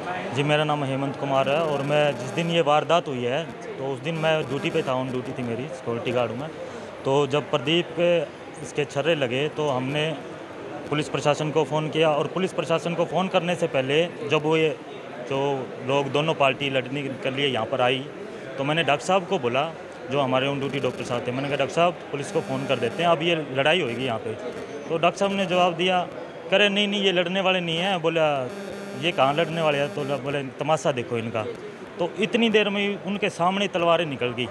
जी, मेरा नाम हेमंत कुमार है और मैं जिस दिन ये वारदात हुई है तो उस दिन मैं ड्यूटी पे था, ऑन ड्यूटी थी मेरी, सिक्योरिटी गार्ड हूँ मैं। तो जब प्रदीप के इसके छर्रे लगे तो हमने पुलिस प्रशासन को फ़ोन किया और पुलिस प्रशासन को फ़ोन करने से पहले जब वो ये जो लोग दोनों पार्टी लड़ने के लिए यहाँ पर आई तो मैंने डॉक्टर साहब को बोला, जो हमारे ऑन ड्यूटी डॉक्टर साहब थे, मैंने कहा डॉक्टर साहब पुलिस को फ़ोन कर देते हैं, अब ये लड़ाई होएगी यहाँ पे। तो डॉक्टर साहब ने जवाब दिया, कह रहे नहीं नहीं ये लड़ने वाले नहीं हैं। बोला ये कहाँ लड़ने वाले हैं, तो बोले तमाशा देखो इनका। तो इतनी देर में ही उनके सामने तलवारें निकल गई।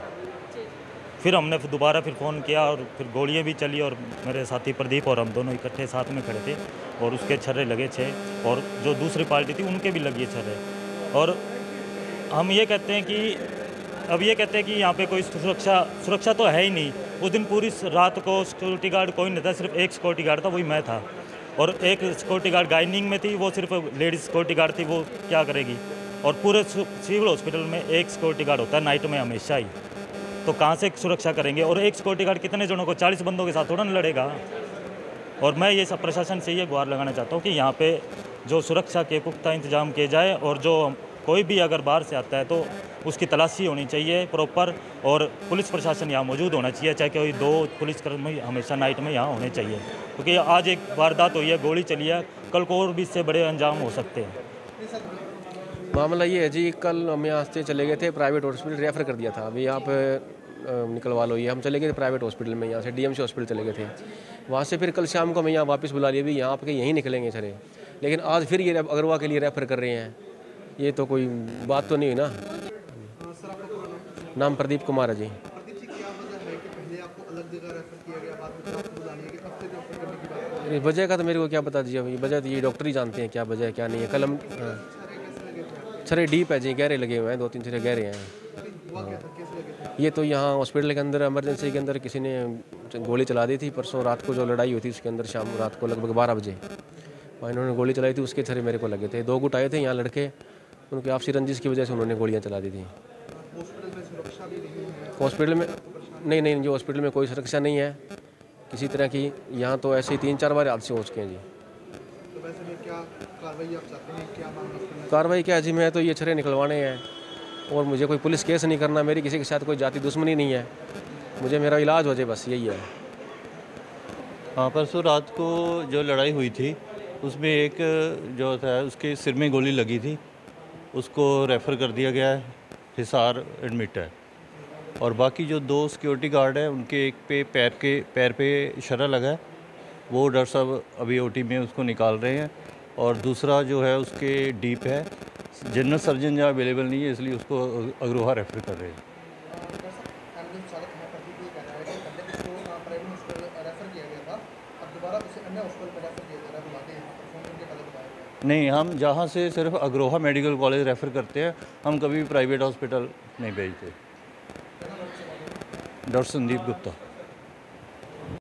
फिर हमने दोबारा फ़ोन किया और फिर गोलियां भी चली और मेरे साथी प्रदीप और हम दोनों इकट्ठे साथ में खड़े थे और उसके छर्रे लगे 6 और जो दूसरी पार्टी थी उनके भी लगे छर्रे। और हम ये कहते हैं कि यहाँ पे कोई सुरक्षा तो है ही नहीं। उस दिन पूरी रात को सिक्योरिटी गार्ड कोई नहीं था, सिर्फ एक सिक्योरिटी गार्ड था, वही मैं था। और एक सिक्योरिटी गार्ड गाइनिंग में थी, वो सिर्फ लेडीज सिक्योरिटी गार्ड थी, वो क्या करेगी। और पूरे सिविल हॉस्पिटल में एक सिक्योरिटी गार्ड होता है नाइट में हमेशा ही, तो कहाँ से सुरक्षा करेंगे। और एक सिक्योरिटी गार्ड कितने जनों को, 40 बंदों के साथ थोड़ा ना लड़ेगा। और मैं ये सब प्रशासन से ये गुहार लगाना चाहता हूँ कि यहाँ पे जो सुरक्षा के पुख्ता इंतजाम किए जाए और जो कोई भी अगर बाहर से आता है तो उसकी तलाशी होनी चाहिए प्रॉपर, और पुलिस प्रशासन यहाँ मौजूद होना चाहिए, चाहे कोई 2 पुलिसकर्मी हमेशा नाइट में यहाँ होने चाहिए। क्योंकि आज एक वारदात हुई है, गोली चली है, कल को और भी इससे बड़े अंजाम हो सकते हैं। मामला ये है जी, कल हम यहाँ से चले गए थे, प्राइवेट हॉस्पिटल रेफ़र कर दिया था। अभी यहाँ पे निकलवा लो, ये हम चले गए थे प्राइवेट हॉस्पिटल में, यहाँ से डीएमसी हॉस्पिटल चले गए थे। वहाँ से फिर कल शाम को हमें यहाँ वापस बुला लिया, भी यहाँ पे यहीं निकलेंगे सरे, लेकिन आज फिर ये अगरवा के लिए रेफ़र कर रहे हैं। ये तो कोई बात तो नहीं हुई ना। नाम प्रदीप कुमार है जी। वजह का तो मेरे को क्या बता दीजिए, वजह तो ये डॉक्टर ही जानते हैं क्या वजह है क्या नहीं है। कल हम छरे डीप है जी, गहरे लगे हुए हैं, 2-3 छरे गहरे हैं। ये तो यहाँ हॉस्पिटल के अंदर इमरजेंसी के अंदर किसी ने गोली चला दी थी परसों रात को, जो लड़ाई हुई थी उसके अंदर शाम रात को लगभग 12 बजे इन्होंने गोली चलाई थी, उसके छरे मेरे को लगे थे। 2 गुट आए थे यहाँ लड़के, उनकी आपसी रंजिश की वजह से उन्होंने गोलियाँ चला दी थी। हॉस्पिटल में नहीं, जो हॉस्पिटल में कोई सुरक्षा नहीं है किसी तरह की। यहाँ तो ऐसे ही 3-4 बार हादसे हो चुके हैं जी। तो वैसे में क्या कार्रवाई आप चाहते हैं, क्या मामला? कार्रवाई क्या जी, मैं तो ये छरे निकलवाने हैं और मुझे कोई पुलिस केस नहीं करना, मेरी किसी के साथ कोई जाति दुश्मनी नहीं है, मुझे मेरा इलाज हो जाए, बस यही है। हाँ, परसों रात को जो लड़ाई हुई थी उसमें एक जो था उसके सिर में गोली लगी थी, उसको रेफ़र कर दिया गया है, हिसार एडमिट है। और बाकी जो 2 सिक्योरिटी गार्ड हैं उनके एक पे पैर पे शरा लगा है, वो डॉक्टर साहब अभी ओटी में उसको निकाल रहे हैं। और दूसरा जो है उसके डीप है, जनरल सर्जन जहाँ अवेलेबल नहीं है इसलिए उसको अग्रोहा रेफ़र कर रहे हैं। नहीं, हम जहाँ से सिर्फ अग्रोहा मेडिकल कॉलेज रेफ़र करते हैं, हम कभी भी प्राइवेट हॉस्पिटल नहीं भेजते। डॉक्टर संदीप गुप्ता।